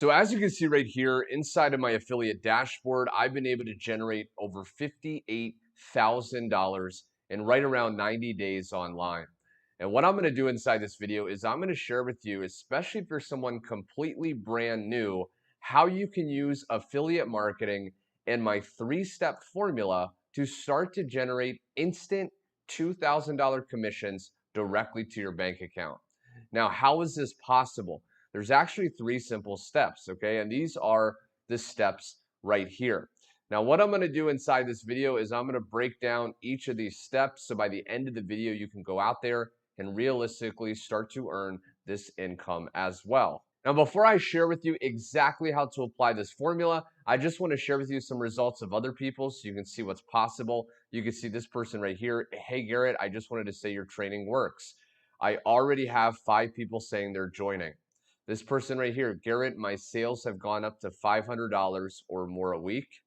So as you can see right here inside of my affiliate dashboard, I've been able to generate over $58,000 in right around 90 days online. And what I'm going to do inside this video is I'm going to share with you, especially if you're someone completely brand new, how you can use affiliate marketing and my 3-step formula to start to generate instant $2,000 commissions directly to your bank account. Now, how is this possible? There's actually 3 simple steps, okay? And these are the steps right here. Now, what I'm going to do inside this video is I'm going to break down each of these steps. So by the end of the video, you can go out there and realistically start to earn this income as well. Now, before I share with you exactly how to apply this formula, I just want to share with you some results of other people so you can see what's possible. You can see this person right here. Hey, Garrett, I just wanted to say your training works. I already have 5 people saying they're joining. This person right here, Garrett, my sales have gone up to $500 or more a week.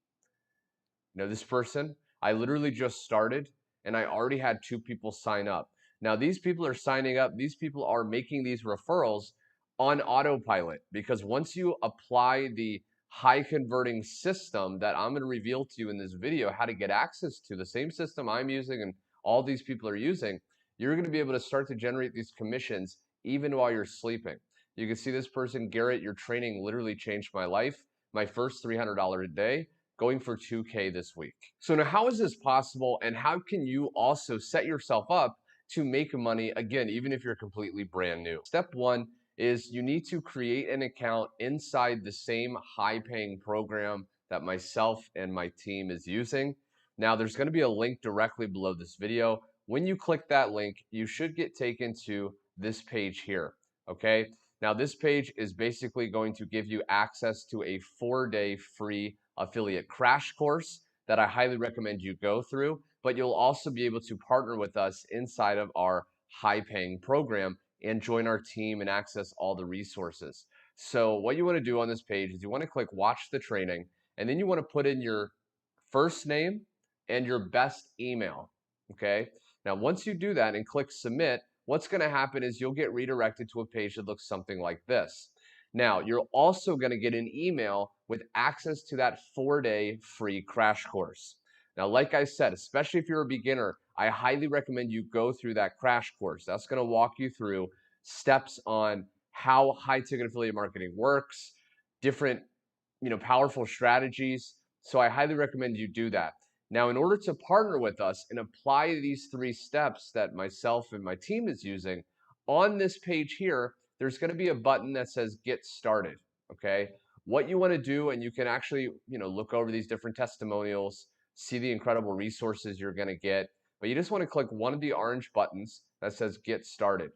You know, this person, I literally just started and I already had 2 people sign up. Now, these people are signing up. These people are making these referrals on autopilot because once you apply the high converting system that I'm going to reveal to you in this video, how to get access to the same system I'm using and all these people are using, you're going to be able to start to generate these commissions even while you're sleeping. You can see this person, Garrett, your training literally changed my life. My first $300 a day, going for 2K this week. So now how is this possible and how can you also set yourself up to make money, again, even if you're completely brand new? Step 1 is you need to create an account inside the same high-paying program that myself and my team is using. Now, there's going to be a link directly below this video. When you click that link, you should get taken to this page here, okay? Now, this page is basically going to give you access to a 4-day free affiliate crash course that I highly recommend you go through, but you'll also be able to partner with us inside of our high-paying program and join our team and access all the resources. So what you want to do on this page is you want to click watch the training, and then you want to put in your first name and your best email, okay? Now, once you do that and click submit, what's going to happen is you'll get redirected to a page that looks something like this. Now, you're also going to get an email with access to that 4-day free crash course. Now, like I said, especially if you're a beginner, I highly recommend you go through that crash course. That's going to walk you through steps on how high-ticket affiliate marketing works, different, powerful strategies. So I highly recommend you do that. Now, in order to partner with us and apply these 3 steps that myself and my team is using, on this page here, there's going to be a button that says Get Started, okay? What you want to do, and you can actually, look over these different testimonials, see the incredible resources you're going to get, but you just want to click one of the orange buttons that says Get Started.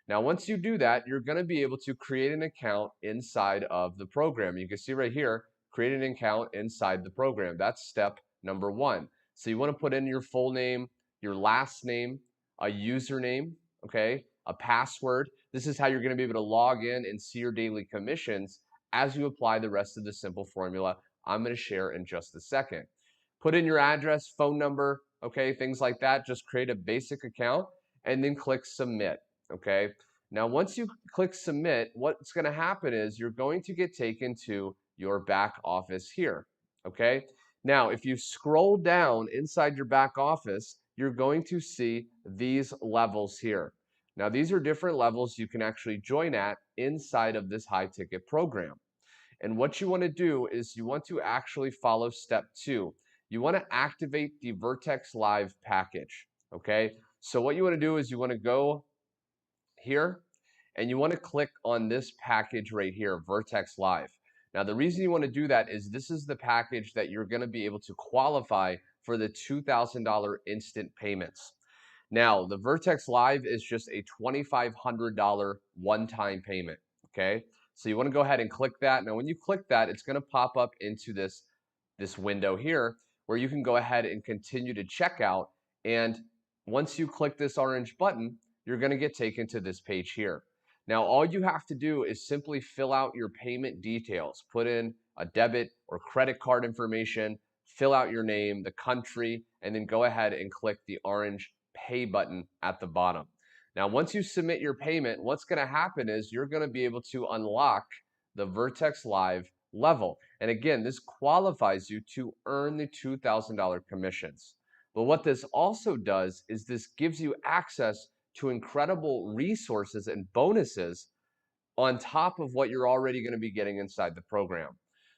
Now, once you do that, you're going to be able to create an account inside of the program. You can see right here, create an account inside the program. That's step number 1. So you want to put in your full name, your last name, a username, okay, a password. This is how you're going to be able to log in and see your daily commissions as you apply the rest of the simple formula I'm going to share in just a second. Put in your address, phone number, okay, things like that. Just create a basic account and then click submit, okay? Now, once you click submit, what's going to happen is you're going to get taken to your back office here, okay? Now, if you scroll down inside your back office, you're going to see these levels here. Now, these are different levels you can actually join at inside of this high ticket program. And what you want to do is you want to actually follow step 2. You want to activate the Vertex Live package, okay? So what you want to do is you want to go here and you want to click on this package right here, Vertex Live. Now, the reason you want to do that is this is the package that you're going to be able to qualify for the $2,000 instant payments. Now, the Vertex Live is just a $2,500 one-time payment, okay? So you want to go ahead and click that. Now, when you click that, it's going to pop up into this window here where you can go ahead and continue to check out. And once you click this orange button, you're going to get taken to this page here. Now, all you have to do is simply fill out your payment details, put in a debit or credit card information, fill out your name, the country, and then go ahead and click the orange pay button at the bottom. Now, once you submit your payment, what's going to happen is you're going to be able to unlock the Vertex Live level. And again, this qualifies you to earn the $2,000 commissions. But what this also does is this gives you access to incredible resources and bonuses on top of what you're already going to be getting inside the program.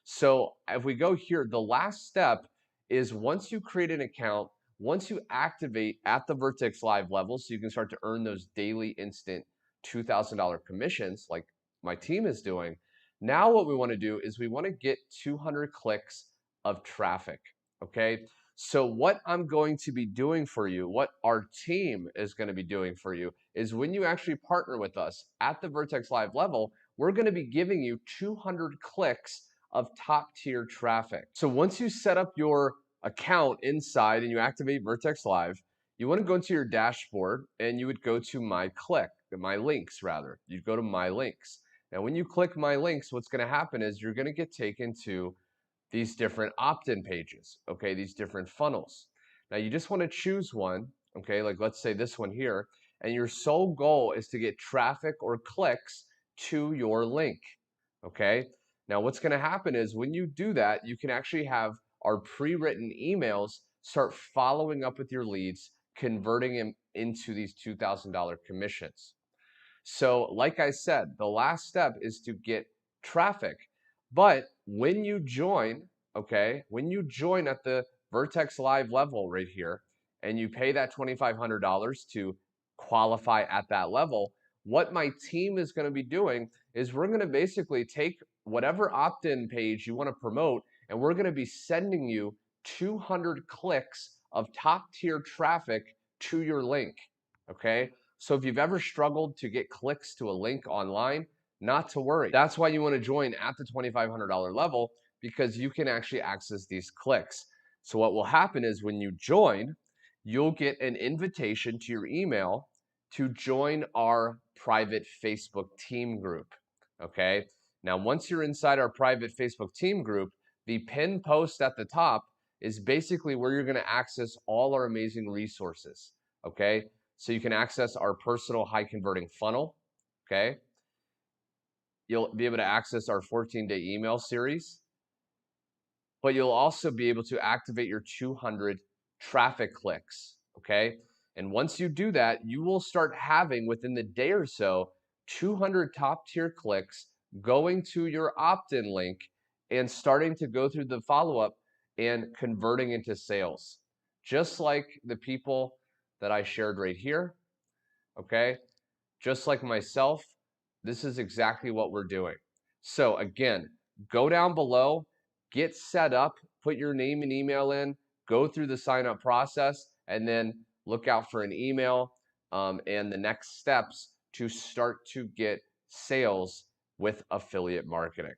So if we go here, the last step is once you create an account, once you activate at the Vertex Live level, so you can start to earn those daily instant $2,000 commissions like my team is doing, now what we want to do is we want to get 200 clicks of traffic, okay? So what I'm going to be doing for you, what our team is going to be doing for you, is when you actually partner with us at the Vertex Live level, we're going to be giving you 200 clicks of top tier traffic. So once you set up your account inside and you activate Vertex Live, you want to go into your dashboard and you would go to my links rather. You'd go to my links. Now when you click my links, what's going to happen is you're going to get taken to these different opt-in pages, okay, these different funnels. Now you just want to choose one, okay, like let's say this one here, and your sole goal is to get traffic or clicks to your link, okay? Now what's going to happen is when you do that, you can actually have our pre-written emails start following up with your leads, converting them into these $2,000 commissions. So like I said, the last step is to get traffic. But when you join, okay, when you join at the Vertex Live level right here, and you pay that $2,500 to qualify at that level, what my team is going to be doing is we're going to basically take whatever opt-in page you want to promote, and we're going to be sending you 200 clicks of top tier traffic to your link, okay? So if you've ever struggled to get clicks to a link online, not to worry. That's why you want to join at the $2,500 level, because you can actually access these clicks. So what will happen is when you join, you'll get an invitation to your email to join our private Facebook team group, okay? Now, once you're inside our private Facebook team group, the pinned post at the top is basically where you're going to access all our amazing resources, okay? So you can access our personal high converting funnel, okay? You'll be able to access our 14-day email series, but you'll also be able to activate your 200 traffic clicks, okay? And once you do that, you will start having within the day or so 200 top tier clicks going to your opt-in link and starting to go through the follow-up and converting into sales. Just like the people that I shared right here, okay? Just like myself, this is exactly what we're doing. So again, go down below, get set up, put your name and email in, go through the sign up process, and then look out for an email and the next steps to start to get sales with affiliate marketing.